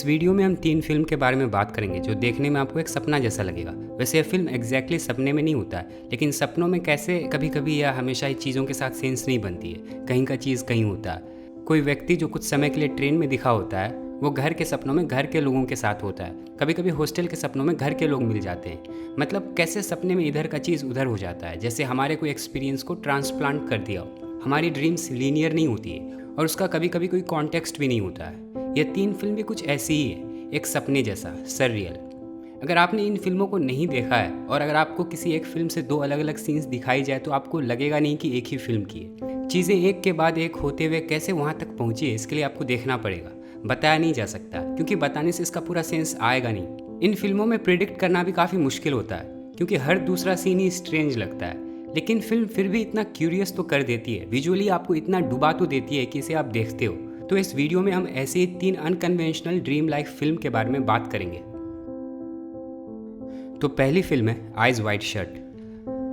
इस वीडियो में हम 3 फिल्म के बारे में बात करेंगे जो देखने में आपको एक सपना जैसा लगेगा। वैसे यह फिल्म एग्जैक्टली सपने में नहीं होता है, लेकिन सपनों में कैसे कभी कभी या हमेशा ही चीज़ों के साथ सेंस नहीं बनती है, कहीं का चीज़ कहीं होता है। कोई व्यक्ति जो कुछ समय के लिए ट्रेन में दिखा होता है वो घर के सपनों में घर के लोगों के साथ होता है। कभी कभी हॉस्टल के सपनों में घर के लोग मिल जाते हैं। मतलब कैसे सपने में इधर का चीज़ उधर हो जाता है, जैसे हमारे कोई एक्सपीरियंस को ट्रांसप्लांट कर दिया हो। हमारी ड्रीम्स लीनियर नहीं होती है और उसका कभी कभी कोई कॉन्टेक्स्ट भी नहीं होता है। ये 3 फिल्म भी कुछ ऐसी ही है, एक सपने जैसा, सररियल। अगर आपने इन फिल्मों को नहीं देखा है और अगर आपको किसी एक फिल्म से 2 अलग अलग सीन्स दिखाई जाए तो आपको लगेगा नहीं कि एक ही फिल्म की है। चीज़ें एक के बाद एक होते हुए कैसे वहाँ तक पहुँची है, इसके लिए आपको देखना पड़ेगा। बताया नहीं जा सकता क्योंकि बताने से इसका पूरा सेंस आएगा नहीं। इन फिल्मों में प्रिडिक्ट करना भी काफ़ी मुश्किल होता है क्योंकि हर दूसरा सीन ही स्ट्रेंज लगता है, लेकिन फिल्म फिर भी इतना क्यूरियस तो कर देती है, विजुअली आपको इतना डुबा तो देती है कि इसे आप देखते हो। तो इस वीडियो में हम ऐसे ही 3 अनकन्वेंशनल ड्रीम लाइक फिल्म के बारे में बात करेंगे। तो पहली फिल्म है eyes white shut.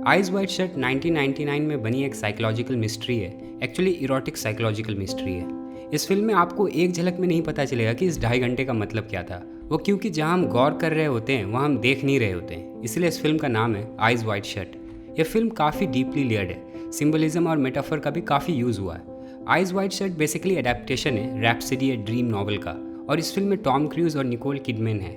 Eyes white shut 1999 में बनी एक साइकोलॉजिकल मिस्ट्री है, एक्चुअली इरोटिक साइकोलॉजिकल मिस्ट्री है। इस फिल्म में आपको एक झलक में नहीं पता चलेगा कि इस 2.5 घंटे का मतलब क्या था, वो क्योंकि जहाँ हम गौर कर रहे होते हैं वहाँ हम देख नहीं रहे होते हैं, इसलिए इस फिल्म का नाम है आइज वाइट शट। यह फिल्म काफ़ी डीपली लेयर्ड है, सिंबलिज्म और मेटाफर का भी काफ़ी यूज़ हुआ है। Eyes white shut basically adaptation है रैप्सोडी ए ड्रीम नॉवल का, और इस फिल्म में टॉम क्रूज और निकोल किडमैन है।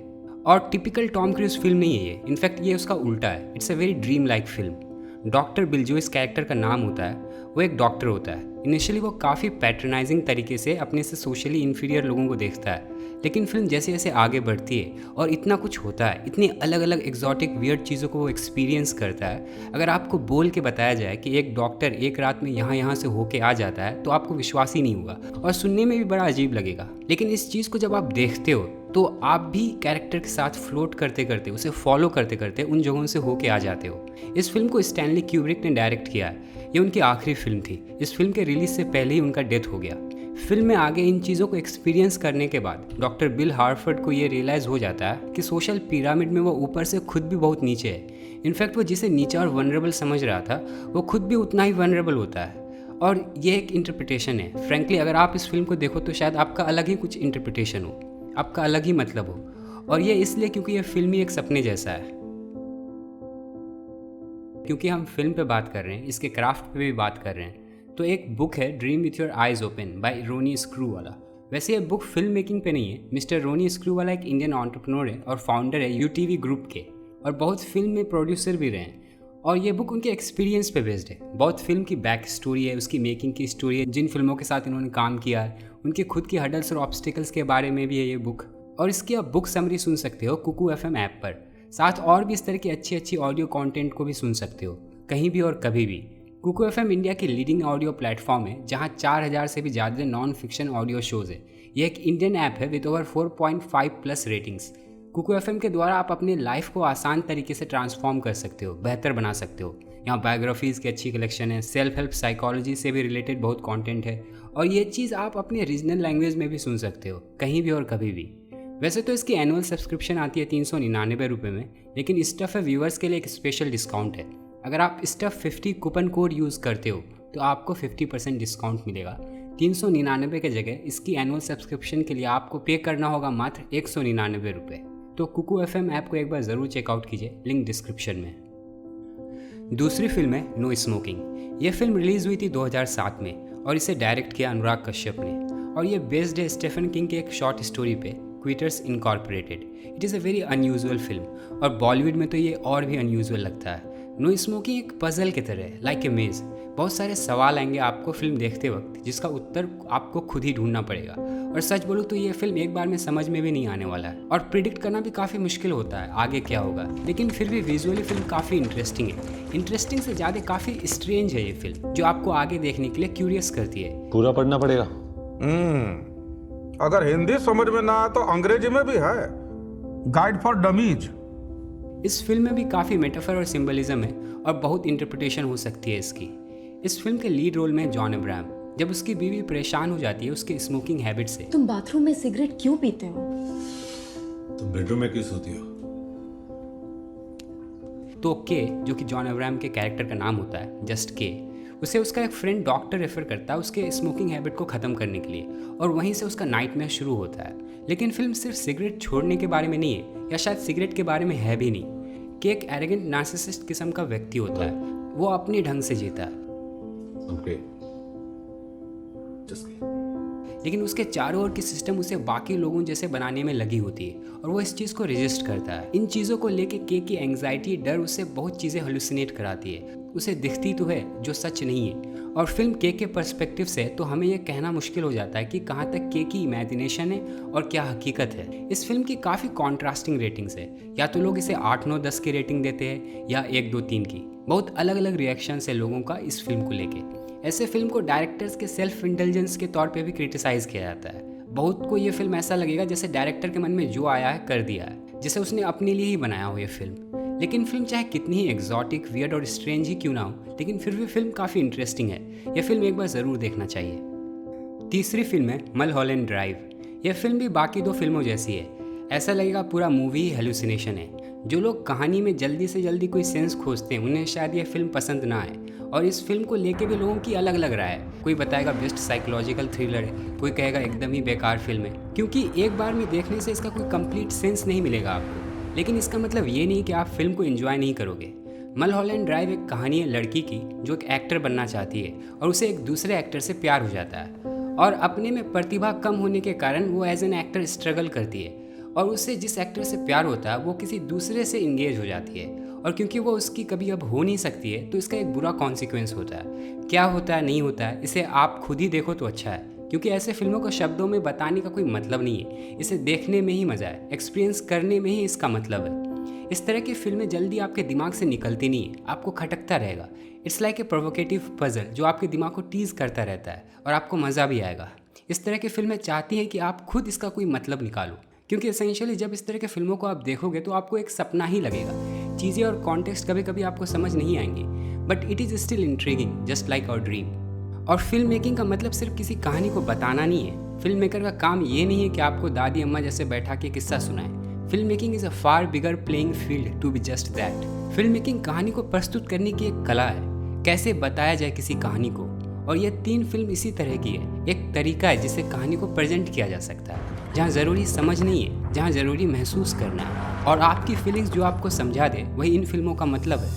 और टिपिकल टॉम क्रूज फिल्म नहीं है ये, इनफैक्ट ये उसका उल्टा है। It's a very dream like film. Doctor bill जो इस कैरेक्टर का नाम होता है वो एक डॉक्टर होता है। इनिशियली वो काफ़ी पैट्रनाइजिंग तरीके से अपने से सोशली इन्फीरियर लोगों को देखता है, लेकिन फिल्म जैसे जैसे आगे बढ़ती है और इतना कुछ होता है, इतनी अलग अलग एग्जॉटिक वियर्ड चीज़ों को वो एक्सपीरियंस करता है। अगर आपको बोल के बताया जाए कि एक डॉक्टर एक रात में यहाँ से होके आ जाता है तो आपको विश्वास ही नहीं होगा और सुनने में भी बड़ा अजीब लगेगा। लेकिन इस चीज़ को जब आप देखते हो तो आप भी कैरेक्टर के साथ फ्लोट करते करते, उसे फॉलो करते करते उन जगहों से होके आ जाते हो। इस फिल्म को स्टैनली क्यूब्रिक ने डायरेक्ट किया है। ये उनकी आखिरी फिल्म थी। इस फिल्म के रिलीज से पहले ही उनका डेथ हो गया। फिल्म में आगे इन चीज़ों को एक्सपीरियंस करने के बाद डॉक्टर बिल हार्फर्ड को ये रियलाइज़ हो जाता है कि सोशल पिरामिड में वो ऊपर से खुद भी बहुत नीचे है। इनफैक्ट वो जिसे नीचा और वनरेबल समझ रहा था वो खुद भी उतना ही वनरेबल होता है। और ये एक इंटरप्रिटेशन है। फ्रेंकली अगर आप इस फिल्म को देखो तो शायद आपका अलग ही कुछ इंटरप्रिटेशन हो, आपका अलग ही मतलब हो। और ये इसलिए क्योंकि ये फिल्म ही एक सपने जैसा है। क्योंकि हम फिल्म पे बात कर रहे हैं, इसके क्राफ्ट पे भी बात कर रहे हैं, तो एक बुक है dream with your eyes open by Ronnie Screwvala. वैसे ये बुक फिल्म मेकिंग पे नहीं है। मिस्टर रोनी स्क्रूवाला एक इंडियन एंटरप्रेन्योर है और फाउंडर है यूटीवी ग्रुप के, और बहुत फिल्म में प्रोड्यूसर भी रहे हैं। और ये बुक उनके एक्सपीरियंस पे बेस्ड है। बहुत फिल्म की बैक स्टोरी है, उसकी मेकिंग की स्टोरी है, जिन फिल्मों के साथ इन्होंने काम किया है, उनकी खुद की हडल्स और ऑब्स्टिकल्स के बारे में भी है ये बुक। और इसकी आप बुक समरी सुन सकते हो कुकू एफएम ऐप पर। साथ और भी इस तरह की अच्छी अच्छी ऑडियो कंटेंट को भी सुन सकते हो, कहीं भी और कभी भी। कुकू एफएम इंडिया की लीडिंग ऑडियो प्लेटफॉर्म है जहां 4000 से भी ज़्यादा नॉन फिक्शन ऑडियो शोज़ है। यह एक इंडियन ऐप है with over 4.5+ ratings. Kuku FM के द्वारा आप अपनी लाइफ को आसान तरीके से ट्रांसफॉर्म कर सकते हो, बेहतर बना सकते हो। यहाँ बायोग्राफीज़ की अच्छी कलेक्शन है, सेल्फ हेल्प साइकोलॉजी से भी रिलेटेड बहुत कंटेंट है, और ये चीज़ आप अपने रीजनल लैंग्वेज में भी सुन सकते हो, कहीं भी और कभी भी। वैसे तो इसकी एनुअल सब्सक्रिप्शन आती है 399 रुपये में, लेकिन स्टफ है व्यूअर्स के लिए एक स्पेशल डिस्काउंट है। अगर आप स्टफ 50 कूपन कोड यूज़ करते हो तो आपको 50% डिस्काउंट मिलेगा। 399 के जगह इसकी एनुअल सब्सक्रिप्शन के लिए आपको पे करना होगा मात्र 199 रुपये। तो कुकू एफएम ऐप को एक बार ज़रूर चेकआउट कीजिए, लिंक डिस्क्रिप्शन में। दूसरी फिल्म है नो स्मोकिंग। ये फिल्म रिलीज़ हुई थी 2007 में और इसे डायरेक्ट किया अनुराग कश्यप ने, और ये बेस्ड है स्टीफन किंग के एक शॉर्ट स्टोरी पे, quitters incorporated. It is a very unusual film, और बॉलीवुड में तो ये और भी अनयूजुअल लगता है। नो स्मोकिंग एक पजल की तरह है, लाइक ए मेज। बहुत सारे सवाल आएंगे आपको फिल्म देखते वक्त, जिसका उत्तर आपको खुद ही ढूंढना पड़ेगा। और सच बोलूँ तो ये फिल्म एक बार में समझ में भी नहीं आने वाला है, और प्रिडिक्ट करना भी काफ़ी मुश्किल होता है आगे क्या होगा। लेकिन फिर भी विजुअली फिल्म काफ़ी इंटरेस्टिंग है। इंटरेस्टिंग से ज़्यादा काफ़ी स्ट्रेंज है ये फिल्म, जो आपको आगे देखने के लिए क्यूरियस करती है। पूरा पढ़ना पड़ेगा। अगर हिंदी समझ में ना आए तो अंग्रेजी में भी है, गाइड फॉर डमीज। इस फिल्म में भी काफ़ी मेटाफर और सिंबलिज्म है और बहुत इंटरप्रिटेशन हो सकती है इसकी। इस फिल्म के लीड रोल में जॉन अब्राहम, जब उसकी बीवी परेशान हो जाती है उसके स्मोकिंग हैबिट से। तुम बाथरूम में सिगरेट क्यों पीते हो? तुम बेडरूम में क्यों सोती हो? तो के, जो कि जॉन अब्राहम के कैरेक्टर का नाम होता है, जस्ट के, उसे उसका एक फ्रेंड डॉक्टर रेफर करता है उसके स्मोकिंग हैबिट को ख़त्म करने के लिए, और वहीं से उसका नाइटमेयर शुरू होता है। लेकिन फिल्म सिर्फ सिगरेट छोड़ने के बारे में नहीं है, या शायद सिगरेट के बारे में है भी नहीं, कि एक एरोगेंट नार्सिसिस्ट किस्म का व्यक्ति होता है, वो अपने ढंग से जीता है, Okay. Just kidding. लेकिन उसके चारों ओर की सिस्टम उसे बाकी लोगों जैसे बनाने में लगी होती है और वो इस चीज़ को रेजिस्ट करता है। इन चीज़ों को लेके के की एंग्जाइटी, डर उसे बहुत चीज़ें हेलुसिनेट कराती है, उसे दिखती तो है जो सच नहीं है। और फिल्म के पर्सपेक्टिव से तो हमें यह कहना मुश्किल हो जाता है कि कहाँ तक के की इमेजिनेशन है और क्या हकीकत है। इस फिल्म की काफ़ी कॉन्ट्रास्टिंग रेटिंग्स है, या तो लोग इसे 8, 9, 10 की रेटिंग देते हैं या 1, 2, 3 की। बहुत अलग अलग रिएक्शंस है लोगों का इस फिल्म को लेके। ऐसे फिल्म को डायरेक्टर्स के सेल्फ इंटेलिजेंस के तौर पे भी क्रिटिसाइज़ किया जाता है। बहुत को ये फिल्म ऐसा लगेगा जैसे डायरेक्टर के मन में जो आया है कर दिया है, जैसे उसने अपने लिए ही बनाया हो ये फिल्म। लेकिन फिल्म चाहे कितनी ही एग्जॉटिक, वियर्ड और स्ट्रेंज ही क्यों ना हो, लेकिन फिर भी फिल्म काफ़ी इंटरेस्टिंग है। यह फिल्म एक बार ज़रूर देखना चाहिए। तीसरी फिल्म है मलहॉलैंड ड्राइव। यह फिल्म भी बाकी 2 फिल्मों जैसी है। ऐसा लगेगा पूरा मूवी ही हेलुसिनेशन है। जो लोग कहानी में जल्दी से जल्दी कोई सेंस खोजते हैं उन्हें शायद यह फिल्म पसंद ना आए। और इस फिल्म को लेके भी लोगों की अलग अलग राय है। कोई बताएगा बेस्ट साइकोलॉजिकल थ्रिलर है, कोई कहेगा एकदम ही बेकार फिल्म है, क्योंकि एक बार में देखने से इसका कोई कंप्लीट सेंस नहीं मिलेगा आपको। लेकिन इसका मतलब ये नहीं कि आप फिल्म को एंजॉय नहीं करोगे। मलहॉलैंड ड्राइव एक कहानी है लड़की की जो एक एक्टर बनना चाहती है और उसे एक दूसरे एक्टर से प्यार हो जाता है, और अपने में प्रतिभा कम होने के कारण वो एज एन एक्टर स्ट्रगल करती है, और उससे जिस एक्टर से प्यार होता है वो किसी दूसरे से इंगेज हो जाती है। और क्योंकि वो उसकी कभी अब हो नहीं सकती है तो इसका एक बुरा कॉन्सिक्वेंस होता है। क्या होता है नहीं होता है इसे आप खुद ही देखो तो अच्छा है, क्योंकि ऐसे फिल्मों को शब्दों में बताने का कोई मतलब नहीं है। इसे देखने में ही मज़ा है, एक्सपीरियंस करने में ही इसका मतलब है। इस तरह की फिल्में जल्दी आपके दिमाग से निकलती नहीं है, आपको खटकता रहेगा। It's like a provocative puzzle जो आपके दिमाग को टीज करता रहता है और आपको मज़ा भी आएगा। इस तरह की फिल्में चाहती हैं कि आप खुद इसका कोई मतलब निकालो, क्योंकि एसेंशियली जब इस तरह के फिल्मों को आप देखोगे तो आपको एक सपना ही लगेगा। चीज़ें और कॉन्टेक्स्ट कभी कभी आपको समझ नहीं आएंगी, but it is still intriguing just like our dream. और फिल्म मेकिंग का मतलब सिर्फ किसी कहानी को बताना नहीं है। फिल्म मेकर का काम ये नहीं है कि आपको दादी अम्मा जैसे बैठा के किस्सा सुनाए। Film making is a far bigger playing field to be just that. Film making कहानी को प्रस्तुत करने की एक कला है, कैसे बताया जाए किसी कहानी को। और ये 3 फिल्म इसी तरह की है, एक तरीका है जिससे कहानी को प्रेजेंट किया जा सकता है, जहाँ ज़रूरी समझ नहीं है, जहाँ ज़रूरी महसूस करना है, और आपकी फीलिंग्स जो आपको समझा दे वही इन फिल्मों का मतलब है।